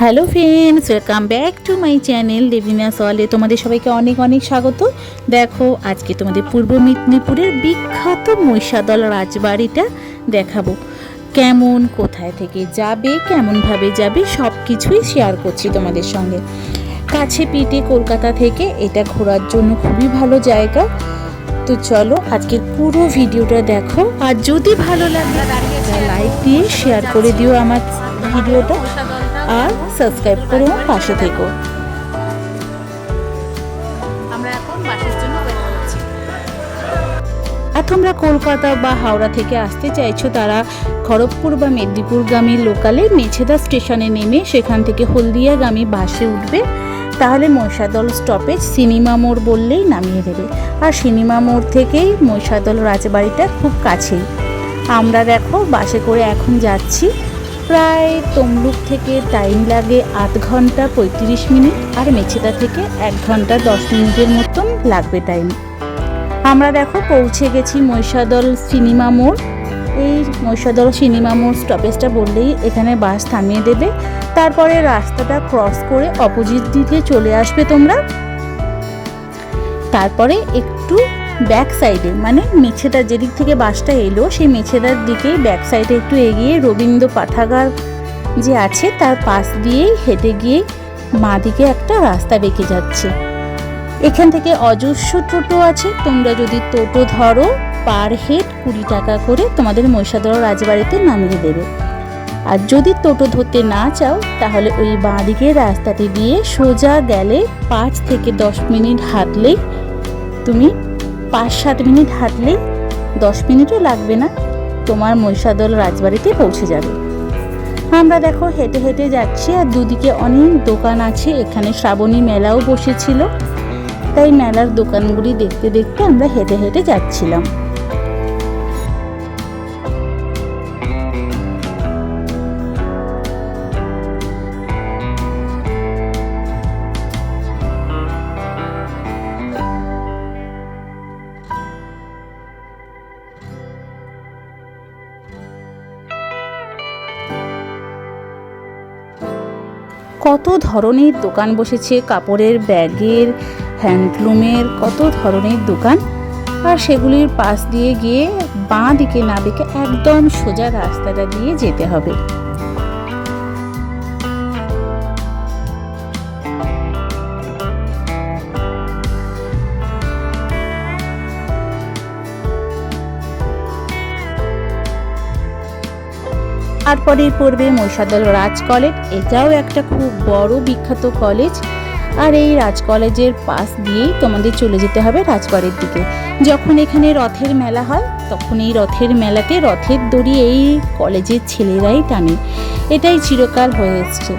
Hello friends, welcome back to my channel Debina সলে। তোমাদের সবাইকে অনেক অনেক স্বাগত। দেখো, আজকে তোমাদের পূর্ব মেদিনীপুরের বিখ্যাত মহিষাদল রাজবাড়িটা দেখাবো। কেমন, কোথায় থেকে যাবে, কেমনভাবে যাবে, সব কিছুই শেয়ার করছি তোমাদের সঙ্গে। কাছে পিঠে কলকাতা থেকে এটা ঘোরার জন্য খুবই ভালো জায়গা। তো চলো আজকের পুরো ভিডিওটা দেখো, আর যদি ভালো লাগে লাইক দিয়ে শেয়ার করে দিও আমার ভিডিওটা, আর সাবস্ক্রাইব করে পাশে থেকো। আমরা এখন বাসের জন্য ওয়েট করছি। আর তোমরা কলকাতা বা হাওড়া থেকে আসতে চাইছো, তারা খড়গপুর বা মেদিনীপুরগামী লোকালে মেছেদা স্টেশনে নেমে সেখান থেকে হলদিয়াগামী বাসে উঠবে। তাহলে মহিষাদল স্টপেজ সিনেমা মোড় বললেই নামিয়ে দেবে। আর সিনেমা মোড় থেকেই মহিষাদল রাজবাড়িটা খুব কাছেই। আমরা দেখো বাসে করে এখন যাচ্ছি। প্রায় তমলুক থেকে টাইম লাগে 8 ঘন্টা 35 মিনিট, আর মেছেদা থেকে 1 ঘন্টা 10 মিনিটের মতন লাগবে টাইম। আমরা দেখো পৌঁছে গেছি মহিষাদল সিনেমা মোড়। এই মহিষাদল সিনেমা মোড় স্টপেজটা বললেই এখানে বাস থামিয়ে দেবে। তারপরে রাস্তাটা ক্রস করে অপোজিট দিকে চলে আসবে তোমরা। তারপরে একটু ব্যাক সাইডে, মানে মেছেদা যেদিক থেকে বাসটা এলো সেই মেছেদার দিকেই ব্যাক সাইডে একটু এগিয়ে রবীন্দ্র পাঠাগার যে আছে তার পাশ দিয়েই হেঁটে গিয়ে বাঁ দিকে একটা রাস্তা বেঁকে যাচ্ছে। এখান থেকে অজস্র টোটো আছে। তোমরা যদি টোটো ধরো পার হেড 20 টাকা করে তোমাদের মহিষাদল রাজবাড়িতে নামিয়ে দেবে। আর যদি টোটো ধরতে না চাও তাহলে ওই বাঁ দিকের রাস্তাটি দিয়ে সোজা গেলে 5 থেকে 10 মিনিট হাঁটলেই তুমি 5-7 মিনিট হাঁটলেই, 10 মিনিটও লাগবে না, তোমার মহিষাদল রাজবাড়িতে পৌঁছে যাবে। আমরা দেখো হেঁটে হেঁটে যাচ্ছি, আর দুদিকে অনেক দোকান আছে। এখানে শ্রাবণী মেলাও বসেছিল, তাই মেলার দোকানগুলি দেখতে দেখতে আমরা হেঁটে হেঁটে যাচ্ছিলাম। কত ধরনের দোকান বসেছে, কাপড়ের, ব্যাগের, হ্যান্ডলুমের, কত ধরনের দোকান। আর সেগুলির পাশ দিয়ে গিয়ে বাঁ দিকে না বেঁকে একদম সোজা রাস্তাটা দিয়ে যেতে হবে। তারপরে পড়বে মহিষাদল রাজ কলেজ। এটাও একটা খুব বড় বিখ্যাত কলেজ। আর এই রাজ কলেজের পাশ দিয়েই তোমাদের চলে যেতে হবে রাজবাড়ির দিকে। যখন এখানে রথের মেলা হয় তখন এই রথের মেলাতে রথের দড়ি এই কলেজের ছেলেরাই টানে। এটাই চিরকাল হয়ে এসছে।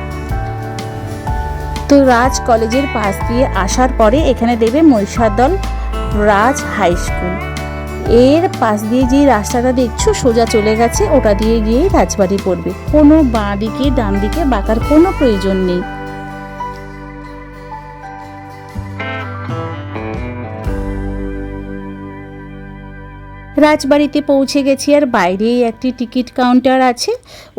তো রাজ কলেজের পাশ দিয়ে আসার পরে এখানে দেবে মহিষাদল রাজ হাই স্কুল। এর পাশ দিয়ে যে রাস্তাটা দেখছো সোজা চলে গেছে, ওটা দিয়ে গিয়ে রাজবাড়ি পড়বে। কোনো বাঁ দিকে ডান দিকে বাঁকার কোনো প্রয়োজন নেই। রাজবাড়িতে পৌঁছে গেছি, আর বাইরেই একটি টিকিট কাউন্টার আছে।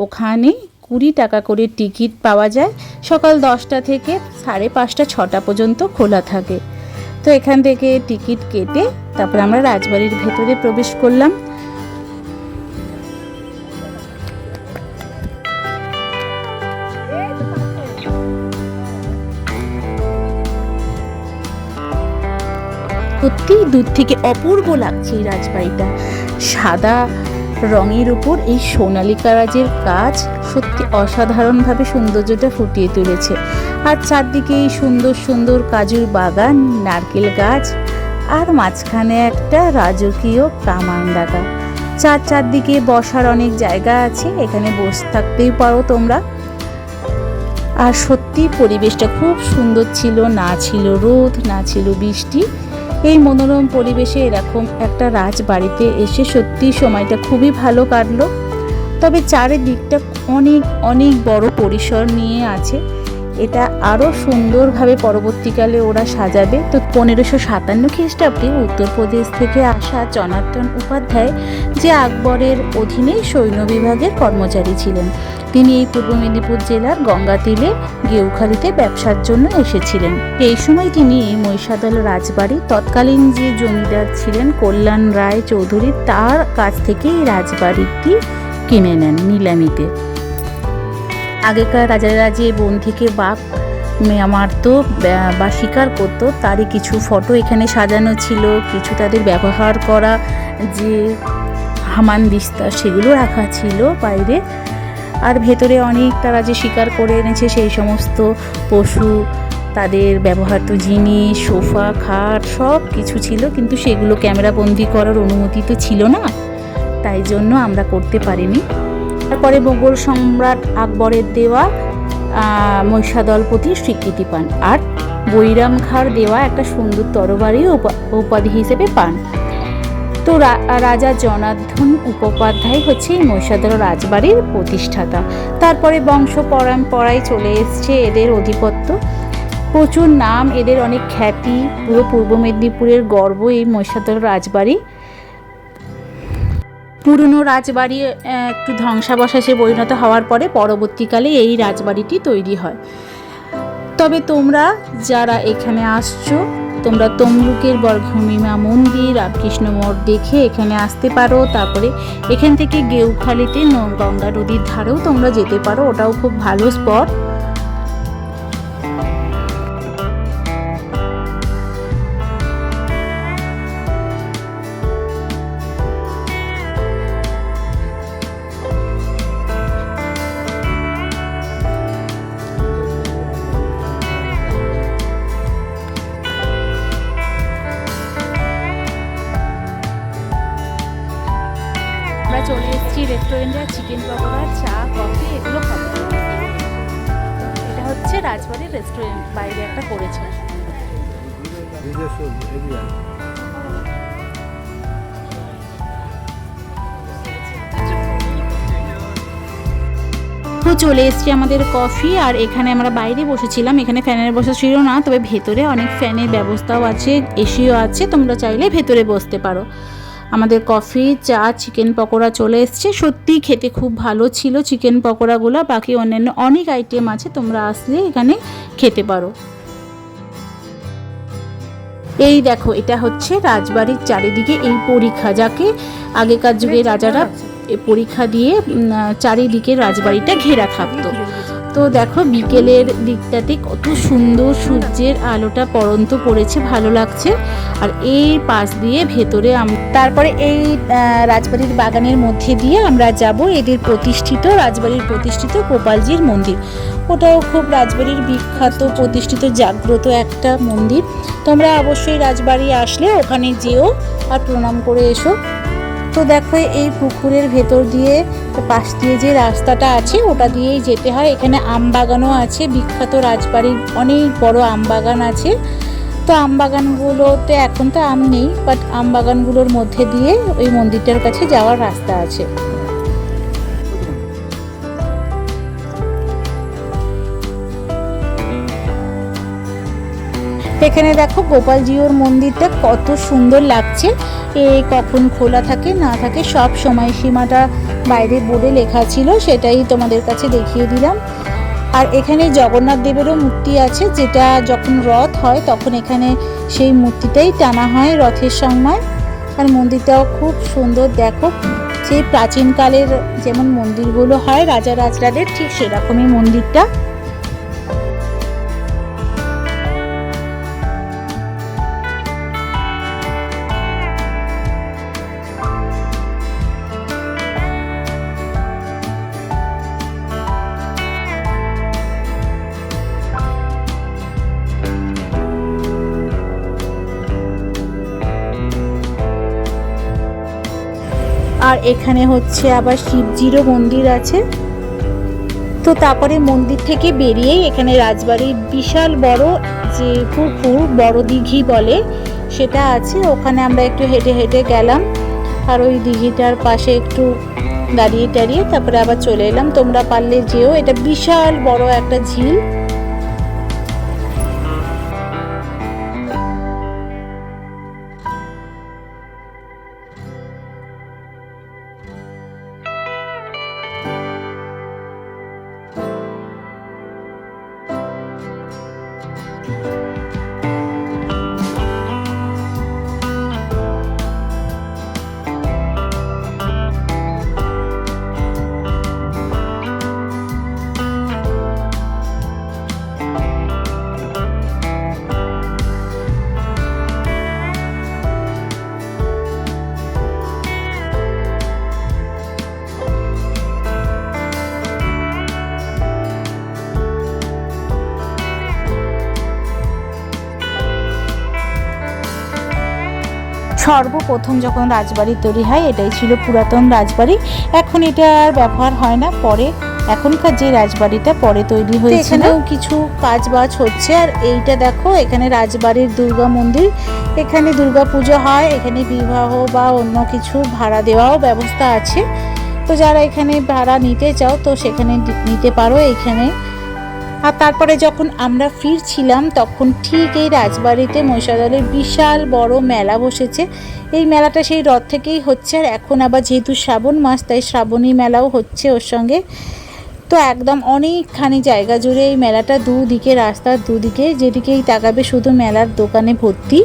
ওখানে 20 টাকা করে টিকিট পাওয়া যায়। সকাল 10টা থেকে 5:30, 6টা পর্যন্ত খোলা থাকে। তো এখান থেকে টিকিট কেটে তারপর আমরা রাজবাড়ির ভেতরে প্রবেশ করলাম। সত্যি দূর থেকে অপূর্ব লাগছে এই রাজবাড়িটা। সাদা রঙের উপর এই সোনালী কারাজের কাজ সত্যি অসাধারণভাবে সৌন্দর্যটা ফুটিয়ে তুলেছে। আর চারদিকে এই সুন্দর সুন্দর কাজুর বাগান, নারকেল গাছ, আর মাঝখানে একটা রাজকীয় কামান ডাকা। চারদিকে বসার অনেক জায়গা আছে, এখানে বসে থাকতেই পারো তোমরা। আর সত্যি পরিবেশটা খুব সুন্দর ছিল, না ছিল রোদ, না ছিল বৃষ্টি। এই মনোরম পরিবেশে এরকম একটা রাজবাড়িতে এসে সত্যি সময়টা খুবই ভালো কাটলো। তবে চারিদিকটা অনেক অনেক বড় পরিসর নিয়ে আছে। এটা আরও সুন্দরভাবে পরবর্তীকালে ওরা সাজাবে। তো 1557 খ্রিস্টাব্দে উত্তরপ্রদেশ থেকে আসা জনার্দন উপাধ্যায়, যে আকবরের অধীনে সৈন্য বিভাগের কর্মচারী ছিলেন, তিনি এই পূর্ব মেদিনীপুর জেলার গঙ্গাতীরে গেউখালীতে ব্যবসার জন্য এসেছিলেন। এই সময় তিনি এই মহিষাদল রাজবাড়ি তৎকালীন যে জমিদার ছিলেন কল্যাণ রায় চৌধুরী, তার কাছ থেকে এই রাজবাড়িটি কিনে নেন নিলামিতে। আগেকার রাজারা যে বন থেকে বাঘ মারত বা শিকার করতো, তারই কিছু ফটো এখানে সাজানো ছিল। কিছু তাদের ব্যবহার করা যে হামানদিস্তা সেগুলো রাখা ছিল বাইরে। আর ভেতরে অনেক তারা যে শিকার করে এনেছে সেই সমস্ত পশু, তাদের ব্যবহৃত জিনিস, সোফা, খাট সব কিছু ছিল, কিন্তু সেগুলো ক্যামেরাবন্দি করার অনুমতি তো ছিল না, তাই জন্য আমরা করতে পারিনি। তারপরে মোগল সম্রাট আকবরের দেওয়া মহিষাদলপতি স্বীকৃতি পান, আর বৈরাম খাঁর দেওয়া একটা সুন্দর তরবারি উপাধি হিসেবে পান। তো রাজা জনার্দন উপাধ্যায় হচ্ছে এই মহিষাদল রাজবাড়ির প্রতিষ্ঠাতা। তারপরে বংশ পরম্পরায় চলে এসছে এদের আধিপত্য, প্রচুর নাম, এদের অনেক খ্যাতি, পুরো পূর্ব মেদিনীপুরের গর্ব এই মহিষাদল রাজবাড়ি। পুরনো রাজবাড়ি একটু ধ্বংসাবশেষে পরিণত হওয়ার পরে পরবর্তীকালে এই রাজবাড়িটি তৈরি হয়। তবে তোমরা যারা এখানে আসছো, তোমরা তমলুকের বর্গভূমিমা মন্দির, রামকৃষ্ণ মঠ দেখে এখানে আসতে পারো। তারপরে এখান থেকে গেউখালীতে গঙ্গা নদীর ধারেও তোমরা যেতে পারো, ওটাও খুব ভালো স্পট। আমরা চলে এসেছি রেস্টুরেন্টে, চিকেন পকোড়া, চা, কফি এগুলো খাবো। এটা হচ্ছে রাজবাড়ির রেস্টুরেন্ট, বাইরে একটা করেছে। তো চলে এসেছি আমাদের কফি, আর এখানে আমরা বাইরে বসেছিলাম, এখানে ফ্যানের বসা ছিল না, তবে ভেতরে অনেক ফ্যানের ব্যবস্থাও আছে, এসিও আছে, তোমরা চাইলে ভেতরে বসতে পারো। আমাদের কফি, চা, চিকেন পকোড়া চলে এসছে। সত্যিই খেতে খুব ভালো ছিল চিকেন পকোড়াগুলো। বাকি অন্যান্য অনেক আইটেম আছে, তোমরা আসলে এখানে খেতে পারো। এই দেখো, এটা হচ্ছে রাজবাড়ির চারিদিকে এই পরীক্ষা, যাকে আগেকার যুগে রাজারা পরীক্ষা দিয়ে চারিদিকে রাজবাড়িটা ঘেরা থাকতো। তো দেখো বিকেলের দিকটাতে কত সুন্দর সূর্যের আলোটা পড়ন্ত পড়েছে, ভালো লাগছে। আর এই পাশ দিয়ে ভেতরে তারপরে এই রাজবাড়ির বাগানের মধ্যে দিয়ে আমরা যাব এদের প্রতিষ্ঠিত, রাজবাড়ির প্রতিষ্ঠিত গোপালজির মন্দির। ওটাও খুব রাজবাড়ির বিখ্যাত প্রতিষ্ঠিত জাগ্রত একটা মন্দির। তোমরা অবশ্যই রাজবাড়ি আসলে ওখানে যেও আর প্রণাম করে এসো। তো দেখো এই পুকুরের ভেতর দিয়ে পাশ দিয়ে যে রাস্তাটা আছে ওটা দিয়েই যেতে হয়। এখানে আম বাগানও আছে, বিখ্যাত রাজবাড়ির অনেক বড় আম বাগান আছে। তো আম বাগানগুলোতে এখন তো আম নেই, বাট আম বাগানগুলোর মধ্যে দিয়ে ওই মন্দিরটার কাছে যাওয়ার রাস্তা আছে। এখানে দেখো গোপালজিওর মন্দিরটা কত সুন্দর লাগছে। কখন খোলা থাকে না থাকে সব সময়সীমাটা বাইরে বোর্ডে লেখা ছিল, সেটাই তোমাদের কাছে দেখিয়ে দিলাম। আর এখানে জগন্নাথ দেবেরও মূর্তি আছে, যেটা যখন রথ হয় তখন এখানে সেই মূর্তিটাই টানা হয় রথের সময়। আর মন্দিরটাও খুব সুন্দর, দেখো সেই প্রাচীনকালের যেমন মন্দিরগুলো হয় রাজা রাজরাদের, ঠিক সেরকমই মন্দিরটা। আর এখানে হচ্ছে আবার শিবজিরও মন্দির আছে। তো তারপরে মন্দির থেকে বেরিয়েই এখানে রাজবাড়ির বিশাল বড় যে পুকুর, বড় দিঘি বলে, সেটা আছে। ওখানে আমরা একটু হেঁটে হেঁটে গেলাম, আর ওই দিঘিটার পাশে একটু দাঁড়িয়ে টাড়িয়ে তারপরে আবার চলে এলাম। তোমরা পারলে যেও, এটা বিশাল বড় একটা ঝিল। সর্বপ্রথম যখন রাজবাড়ি তৈরি হয় এটাই ছিল পুরাতন রাজবাড়ি। এখন এটা আর ব্যবহার হয় না, পরে এখনকার যে রাজবাড়িটা পরে তৈরি হয়েছে। এখানেও কিছু কাজ বাজ হচ্ছে। আর এইটা দেখো, এখানে রাজবাড়ির দুর্গা মন্দির, এখানে দুর্গা পুজো হয়, এখানে বিবাহ বা অন্য কিছু ভাড়া দেওয়াও ব্যবস্থা আছে। তো যারা এখানে ভাড়া নিতে চাও তো সেখানে নিতে পারো এখানে। আর তারপরে যখন আমরা ফিরছিলাম তখন ঠিক এই রাজবাড়িতে মহিষাদলের বিশাল বড় মেলা বসেছে। এই মেলাটা সেই রথ থেকেই হচ্ছে। আর এখন আবার যেহেতু শ্রাবণ মাস, তাই শ্রাবণী মেলাও হচ্ছে ওর সঙ্গে। তো একদম অনেকখানি জায়গা জুড়ে এই মেলাটা, দুদিকে রাস্তার দুদিকে যেদিকেই তাকাবে শুধু মেলার দোকানে ভর্তি।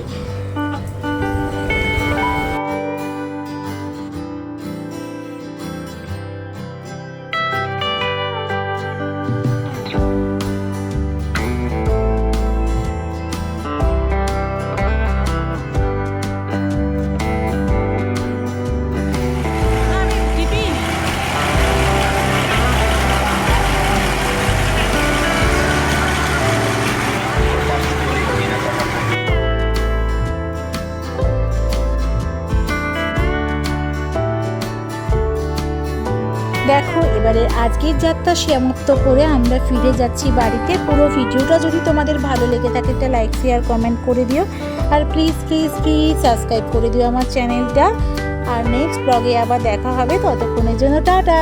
দেখো এবারে আজকের যাত্রা সমাপ্ত করে আমরা ফিরে যাচ্ছি বাড়িতে। পুরো ভিডিওটা যদি তোমাদের ভালো লেগে থাকে একটা লাইক শেয়ার কমেন্ট করে দিও। আর প্লিজ প্লিজ প্লিজ সাবস্ক্রাইব করে দিও আমার চ্যানেলটা। আর নেক্সট ব্লগে আবার দেখা হবে, ততক্ষণের জন্য টাটা।